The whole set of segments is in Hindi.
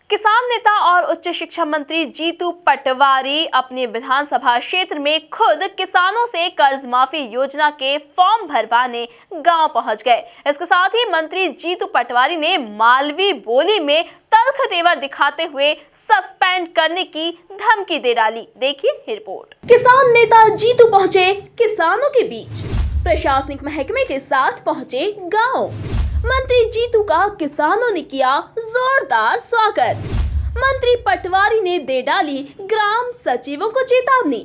किसान नेता और उच्च शिक्षा मंत्री जीतू पटवारी अपने विधानसभा क्षेत्र में खुद किसानों से कर्ज माफी योजना के फॉर्म भरवाने गांव पहुंच गए। इसके साथ ही मंत्री जीतू पटवारी ने मालवी बोली में तल्ख तेवर दिखाते हुए सस्पेंड करने की धमकी दे डाली। देखिए रिपोर्ट। किसान नेता जीतू पहुंचे किसानों के बीच, प्रशासनिक महकमे के साथ पहुंचे गाँव। मंत्री जीतू का किसानों ने किया जोरदार स्वागत। मंत्री पटवारी ने दे डाली ग्राम सचिवों को चेतावनी,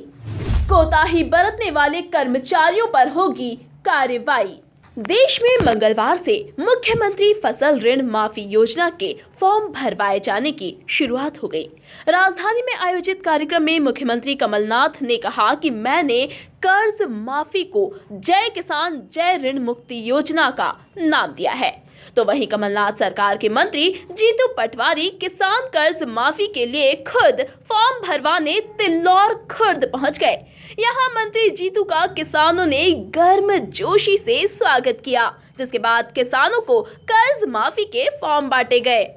कोताही बरतने वाले कर्मचारियों पर होगी कार्रवाई। देश में मंगलवार से मुख्यमंत्री फसल ऋण माफी योजना के फॉर्म भरवाए जाने की शुरुआत हो गई। राजधानी में आयोजित कार्यक्रम में मुख्यमंत्री कमलनाथ ने कहा कि मैंने कर्ज माफी को जय किसान जय ऋण मुक्ति योजना का नाम दिया है। तो वहीं कमलनाथ सरकार के मंत्री जीतू पटवारी किसान कर्ज माफी के लिए खुद फॉर्म भरवाने तिल्लौर खुर्द पहुंच गए। यहां मंत्री जीतू का किसानों ने गर्मजोशी से स्वागत किया, जिसके बाद किसानों को कर्ज माफी के फॉर्म बांटे गए।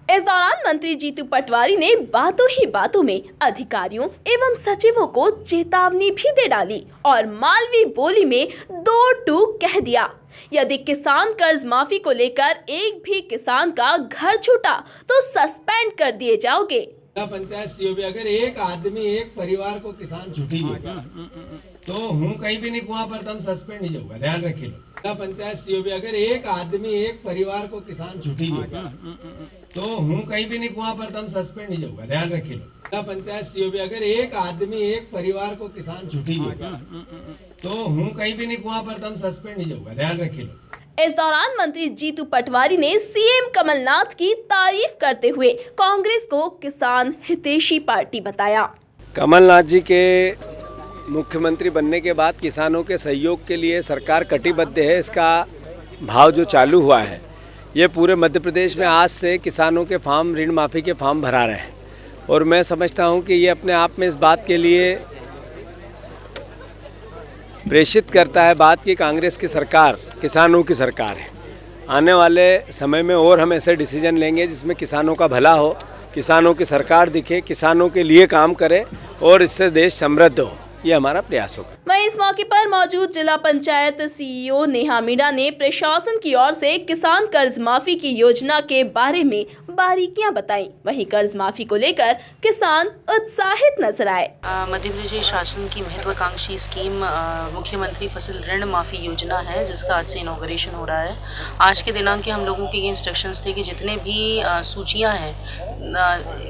इस दौरान मंत्री जीतू पटवारी ने बातों ही बातों में अधिकारियों एवं सचिवों को चेतावनी भी दे डाली और मालवी बोली में 2 टूक कह दिया। यदि किसान कर्ज माफी को लेकर एक भी किसान का घर छूटा तो सस्पेंड कर दिए जाओगे। पंचायत सीओबी अगर एक आदमी एक परिवार को किसान छुट्टी देगा तो हूँ कहीं भी नहीं कुआं पर तम सस्पेंड नहीं जाऊंगा, ध्यान रखिए। पंचायत सीओबी अगर एक आदमी एक परिवार को किसान छुट्टी देगा तो हूँ कहीं भी नहीं कुआं पर तम सस्पेंड नहीं जाऊंगा, ध्यान रखिए। पंचायत सीओबी अगर एक आदमी एक परिवार को किसान छुट्टी देगा तो हूँ कहीं भी नहीं कुआं पर तम सस्पेंड नहीं जाऊंगा, ध्यान रखिए। इस दौरान मंत्री जीतू पटवारी ने सीएम कमलनाथ की तारीफ करते हुए कांग्रेस को किसान हितैषी पार्टी बताया। कमलनाथ जी के मुख्यमंत्री बनने के बाद किसानों के सहयोग के लिए सरकार कटिबद्ध है। इसका भाव जो चालू हुआ है, ये पूरे मध्य प्रदेश में आज से किसानों के फॉर्म ऋण माफ़ी के फॉर्म भरा रहे हैं और मैं समझता हूँ कि ये अपने आप में इस बात के लिए प्रेषित करता है बात कि कांग्रेस की सरकार किसानों की सरकार है। आने वाले समय में और हम ऐसे डिसीजन लेंगे जिसमें किसानों का भला हो, किसानों की सरकार दिखे, किसानों के लिए काम करे और इससे देश समृद्ध हो, ये हमारा प्रयास होगा। वहीं इस मौके पर मौजूद जिला पंचायत सीईओ नेहा मीणा ने प्रशासन की ओर से किसान कर्ज माफी की योजना के बारे में बारीकियां बताई। वहीं कर्ज माफी को लेकर किसान उत्साहित नजर आए। मध्य प्रदेश शासन की महत्वाकांक्षी स्कीम मुख्यमंत्री फसल ऋण माफी योजना है, जिसका आज से इनॉग्रेशन हो रहा है। आज के दिनांक के हम लोगों के ये इंस्ट्रक्शंस थे कि जितने भी सूचियां हैं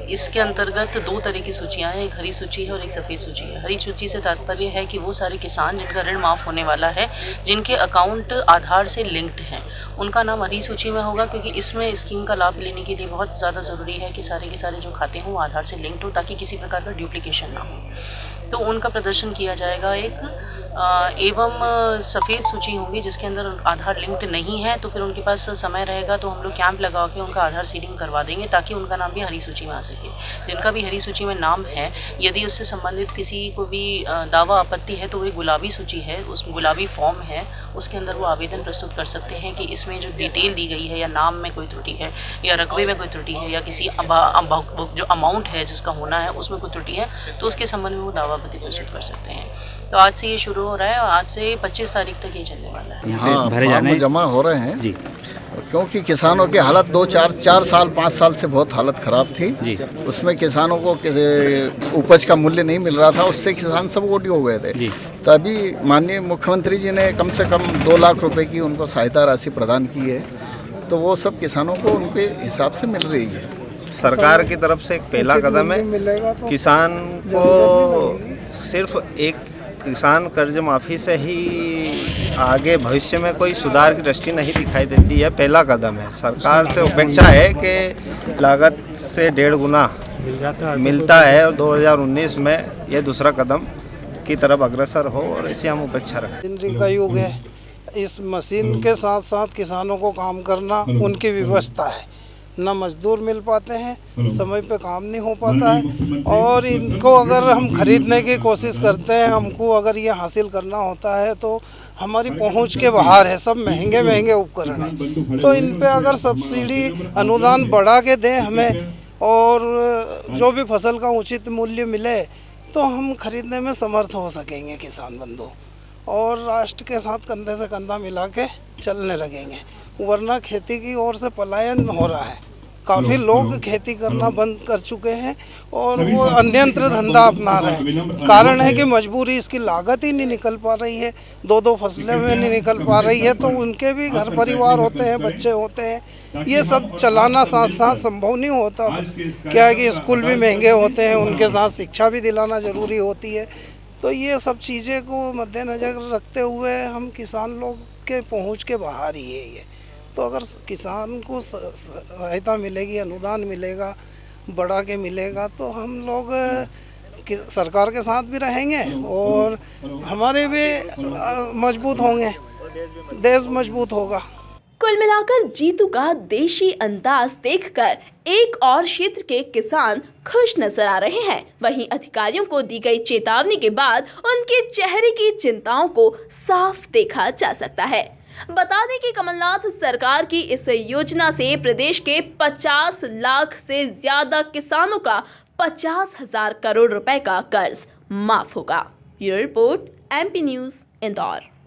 इसके अंतर्गत 2 तरह की सूचियां हैं, एक हरी सूची है और एक सफ़ेद सूची है। हरी सूची से तात्पर्य है कि वो सारे किसान जिनका ऋण माफ़ होने वाला है, जिनके अकाउंट आधार से लिंक्ड हैं, उनका नाम हरी सूची में होगा, क्योंकि इसमें स्कीम का लाभ लेने के लिए बहुत ज़्यादा ज़रूरी है कि सारे के सारे जो खाते हों वो आधार से लिंक्ड हो, ताकि किसी प्रकार का डुप्लीकेशन ना हो। तो उनका प्रदर्शन किया जाएगा। एक एवं सफ़ेद सूची होंगी जिसके अंदर आधार लिंक्ड नहीं है, तो फिर उनके पास समय रहेगा तो हम लोग कैंप लगा के उनका आधार सीडिंग करवा देंगे ताकि उनका नाम भी हरी सूची में आ सके। जिनका भी हरी सूची में नाम है, यदि उससे संबंधित किसी को भी दावा आपत्ति है तो वो गुलाबी सूची है, उस गुलाबी फॉर्म है, उसके अंदर वो आवेदन प्रस्तुत कर सकते हैं कि इसमें जो डिटेल दी गई है या नाम में कोई त्रुटि है या रकबे में कोई त्रुटि है या किसी जो अमाउंट है जिसका होना है उसमें कोई त्रुटि है, तो उसके संबंध में वो दावा प्रस्तुत कर सकते हैं। तो आज से ये शुरू हो रहा है और आज से 25 तारीख तक ये चलने वाला है। हाँ, फॉर्म जमा हो रहे हैं जी, क्योंकि किसानों की हालत 4 साल 5 साल से बहुत हालत ख़राब थी जी। उसमें किसानों को उपज का मूल्य नहीं मिल रहा था, उससे किसान सब ओटी हो गए थे। तभी माननीय मुख्यमंत्री जी ने कम से कम 2 लाख रुपए की उनको सहायता राशि प्रदान की है, तो वो सब किसानों को उनके हिसाब से मिल रही है। सरकार की तरफ से एक पहला कदम है। किसान को सिर्फ एक किसान कर्ज माफ़ी से ही आगे भविष्य में कोई सुधार की दृष्टि नहीं दिखाई देती है। पहला कदम है। सरकार से अपेक्षा है कि लागत से 1.5 गुना मिलता है और 2019 में ये दूसरा कदम की तरफ अग्रसर हो और इसे हम अपेक्षा रखें। मशीनरी का युग है। इस मशीन के साथ साथ किसानों को काम करना उनकी व्यवस्था है। ना मजदूर मिल पाते हैं, समय पे काम नहीं हो पाता है और इनको अगर हम खरीदने की कोशिश करते हैं, हमको अगर ये हासिल करना होता है तो हमारी पहुंच के बाहर है। सब महंगे महंगे उपकरण हैं, तो इन पे अगर सब्सिडी अनुदान बढ़ा के दें हमें और जो भी फसल का उचित मूल्य मिले तो हम खरीदने में समर्थ हो सकेंगे किसान बंधु, और राष्ट्र के साथ कंधे से कंधा मिला के चलने लगेंगे। वरना खेती की ओर से पलायन हो रहा है। काफ़ी लोग खेती करना बंद कर चुके हैं और वो अन्यंत्र धंधा अपना रहे हैं। कारण है कि मजबूरी, इसकी लागत ही नहीं निकल पा रही है, 2-2 फसलें में नहीं निकल पा रही है, तो उनके भी घर परिवार होते हैं, बच्चे होते हैं, ये सब चलाना साथ साथ संभव नहीं होता। क्या है कि स्कूल भी महंगे होते हैं, उनके साथ शिक्षा भी दिलाना ज़रूरी होती है। तो ये सब चीज़ें को मद्देनज़र रखते हुए हम किसान लोग के पहुंच के बाहर ही है ये। तो अगर किसान को सहायता मिलेगी, अनुदान मिलेगा, बढ़ा के मिलेगा, तो हम लोग सरकार के साथ भी रहेंगे और हमारे भी मजबूत होंगे, देश मजबूत होगा। कुल मिलाकर जीतू का देशी अंदाज देखकर एक और क्षेत्र के किसान खुश नजर आ रहे हैं। वहीं अधिकारियों को दी गई चेतावनी के बाद उनके चेहरे की चिंताओं को साफ देखा जा सकता है। बता दें कि कमलनाथ सरकार की इस योजना से प्रदेश के 50 लाख से ज्यादा किसानों का 50,000 करोड़ रुपए का कर्ज माफ होगा। Bureau report, MP news, Indore.